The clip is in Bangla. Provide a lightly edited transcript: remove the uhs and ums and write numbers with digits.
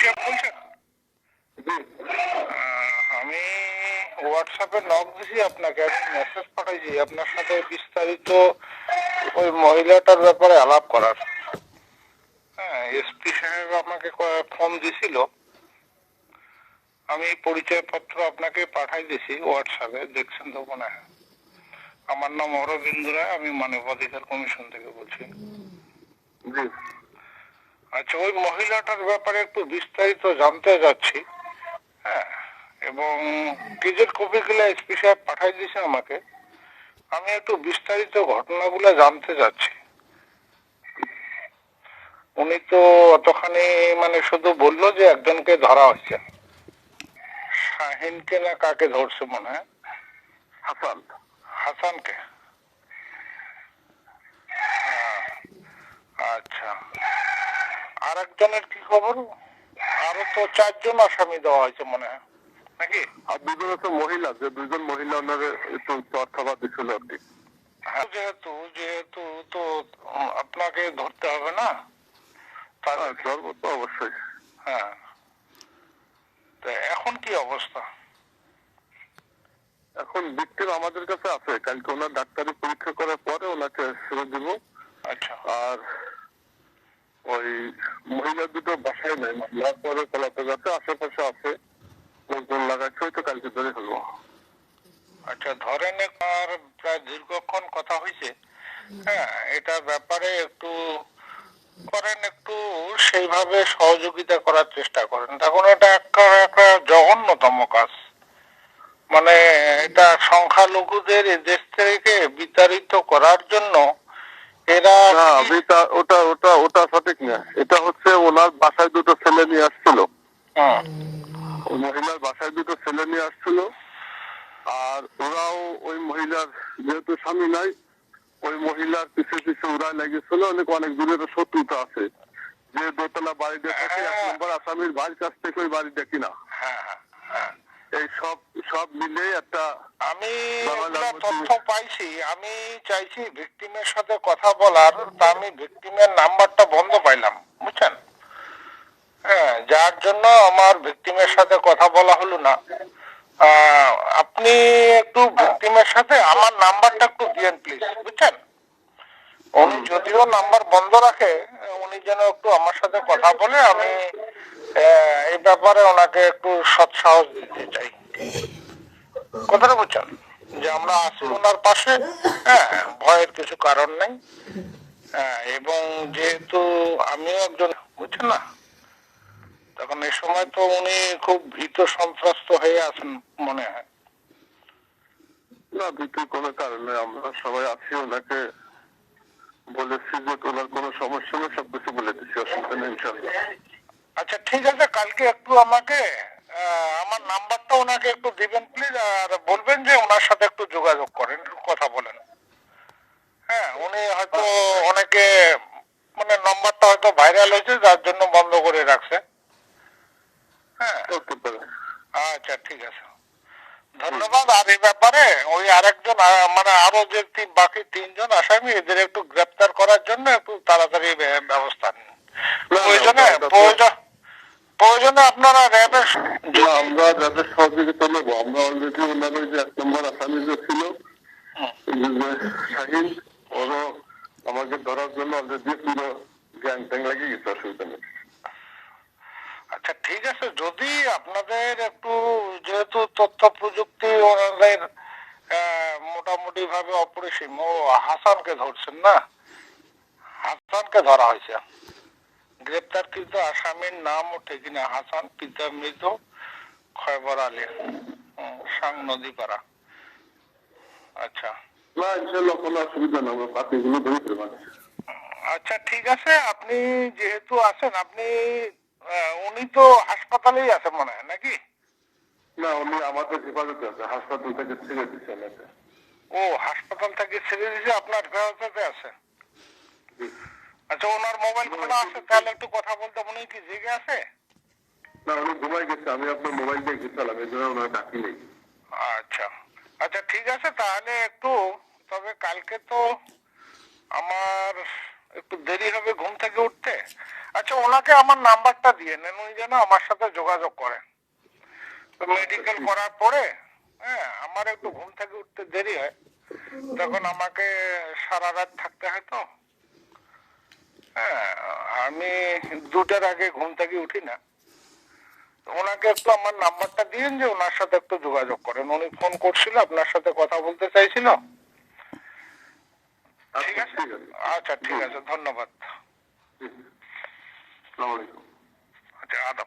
সাহেব বলছেন? আমি হোয়াটসঅ্যাপে নক দিছি আপনাকে, আমি মেসেজ পাঠাইছি আপনার সাথে বিস্তারিত ওই মহিলাটার ব্যাপারে আলাপ করার। হ্যাঁ, এসপি সাহেব আমাকে ফোন দিছিল, আমি পরিচয়পত্র আপনাকে পাঠাই দিছি হোয়াটসঅ্যাপে, দেখছেন তো মনে হয়। আমার নাম অরবিন্দ রায়, আমি মানবাধিকার কমিশন থেকে বলছি। আচ্ছা, ওই মহিলাটার ব্যাপারে একটু বিস্তারিত জানতে যাচ্ছি। হ্যাঁ, এবং কেজের কপিগুলো এসপি সাহেব পাঠাই দিয়েছে আমাকে, আমি একটু বিস্তারিত ঘটনাগুলো জানতে যাচ্ছি। উনি তো অতখানি মানে শুধু বললো যে একজনকে ধরা হচ্ছে, শাহিনকে না কাকে ধরছে মনে হয়, হাসানকে। আচ্ছা, আর একজনের কি খবর? আরো তো 4 জন আসামি দেওয়া হয়েছে মনে হয় নাকি? আর দুজন হচ্ছে মহিলা, যে দুজন মহিলা ওনারে একটু অর্থবাদ দিচ্ছিল আর কি। হ্যাঁ, যেহেতু যেহেতু তো আপনাকে ধরতে হবে না, ধরবো তো অবশ্যই। হ্যাঁ, তো এখন কি অবস্থা? এখন ভিকটিম আমাদের কাছে আছে, কালকে ওনার ডাক্তারি পরীক্ষা করার পরে ওনাকে ছেড়ে দিব। আচ্ছা, আর ওই মহিলা দুটো বাসায় নেই, মামলার পরে পলাতে যাচ্ছে, আশেপাশে আছে, লোকজন লাগাচ্ছে, হয়তো কালকে ধরে ফেলবো। আচ্ছা, ধরেন আর প্রায় দীর্ঘক্ষণ কথা হয়েছে। হ্যাঁ, এটার ব্যাপারে একটু করেন, একটু সেইভাবে সহযোগিতা করার চেষ্টা করেন। তখন এটা একটা একটা জঘন্যতম কাজ, মানে এটা সংখ্যালঘুদের দেশ থেকে বিতাড়িত করার জন্য এরা ওটা ওটা ওটা সঠিক না। এটা হচ্ছে ওনার বাসায় দুটো ছেলে নিয়ে আসছিল, মহিলার বাসায় দুটো ছেলে নিয়ে আসছিল। আর ওরাও ওই মহিলার, যেহেতু স্বামী নাই, ওই মহিলার পিছু পিছু ওরা লেগেছিল। অনেক অনেক দূরের শত্রুতা আছে, যে দোতলা বাড়িতে থাকে 1 নম্বর আসামির ভাইয়ের কাছ থেকে ওই বাড়িটা কিনা। এই সব সব মিলে একটা, আমি তথ্য পাইছি। আমি চাইছি ভিকটিমের সাথে কথা বলার, তা আমি ভিকটিমের নাম্বারটা বন্ধ পাইলাম, বুঝছেন? হ্যাঁ, যার জন্য আমার ভিকটিমের সাথে কথা বলা হলো না। আপনি একটু ভিকটিমের সাথে আমার নাম্বারটা একটু দিয়েন প্লিজ, বুঝছেন? উনি যদিও নাম্বার বন্ধ রাখে, উনি যেন একটু আমার সাথে কথা বলে, আমি এই ব্যাপারে ওনাকে একটু সৎসাহস দিতে চাই। কথাটা বুঝছেন, যে আমরা আছি ওনার পাশে। হ্যাঁ, ভয়ের কিছু কারণ নেই। হ্যাঁ, এবং যেহেতু আমিও একজন, বুঝছেন না, তখন এই সময় তো উনি খুব ভীত সন্ত্রস্ত হয়ে আছেন মনে হয়। না, ভীতির কোনো কারণে আমরা সবাই আছি, ওনাকে বলেছি যে ওনার কোনো সমস্যা নেই, সবকিছু বলে দিচ্ছি, অসুবিধা নেই ইনশাল্লাহ। আচ্ছা, ঠিক আছে, কালকে একটু আমাকে আমার নাম্বারটা ওনাকে একটু দিবেন প্লিজ, আর বলবেন যে ওনার সাথে একটু যোগাযোগ করেন, একটু কথা বলেন। হ্যাঁ, উনি হয়তো অনেকে মানে নাম্বারটা হয়তো ভাইরাল হয়েছে, যার জন্য বন্ধ করে রাখছে। হ্যাঁ, আচ্ছা, ঠিক আছে, ধন্যবাদ। আর এই ব্যাপারে ওই আরেকজন মানে আরো যে বাকি 3 জন আসামি, এদের একটু গ্রেপ্তার করার জন্য একটু তাড়াতাড়ি ব্যবস্থা নিন। প্রয়োজনে আপনারা র্যাবের, আমরা যাদের সহযোগিতা নেবো, আমরা অলরেডি ওনাদের যে 1 নম্বর আসামি যে ছিল শাহিন, ওরও আমাকে ধরার জন্য অলরেডি পুরো গ্যাং ট্যাং লাগিয়ে গেছে, অসুবিধা নেই। আচ্ছা, ঠিক আছে, যদি আপনাদের একটু, যেহেতু তথ্য প্রযুক্তি ওনাদের মোটামুটি ভাবে অপরিসীম, ও হাসানকে ধরছেন না, হাসানকে ধরা হয়েছে। গ্রেপ্তারকৃত আসামির নাম ও ঠিকানা হাসান, পিতা মৃত খয়বর আলী, সাং নদীপাড়া। আচ্ছা, না, ইনশাল্লাহ কোনো অসুবিধা নেই, আমরা বাকিগুলো ধরে ফেলবো। আচ্ছা, ঠিক আছে, আপনি যেহেতু আছেন, আপনি উনি তো হাসপাতালেই আছে মনে হয় নাকি? না, উনি আমাদের হেফাজতে আছে, হাসপাতাল থেকে ছেড়ে দিচ্ছে আমাকে। ও, হাসপাতাল থেকে ছেড়ে দিয়েছে, আপনার হেফাজতে আছে? আচ্ছা, ওনার মোবাইল খোলা আছে, তাহলে একটু কথা বলতে। উনি কি জেগে আছে? না, উনি ঘুমাই গেছে, আমি আপনার মোবাইল দিয়ে গেছিলাম, এই জন্য ওনার ডাকি নেই। আচ্ছা, আচ্ছা, ঠিক আছে, তাহলে একটু, তবে কালকে তো আমার একটু দেরি হবে ঘুম থেকে উঠতে। আচ্ছা, ওনাকে আমার নাম্বারটা দিয়ে নেন, উনি যেন আমার সাথে যোগাযোগ করেন। মেডিকেল করার পরে হ্যাঁ আমার একটু ঘুম থেকে উঠতে দেরি হয়, তখন আমাকে সারা রাত থাকতে হয় তো। হ্যাঁ, আমি 2টার আগে ঘুম থেকে উঠি না। ওনাকে একটু আমার নাম্বারটা দিয়েন, যে ওনার সাথে একটু যোগাযোগ করেন। উনি ফোন করছিল, আপনার সাথে কথা বলতে চাইছিল। ঠিক আছে, আচ্ছা ঠিক আছে, ধন্যবাদ। আসসালামু আলাইকুম। আচ্ছা, আদাব।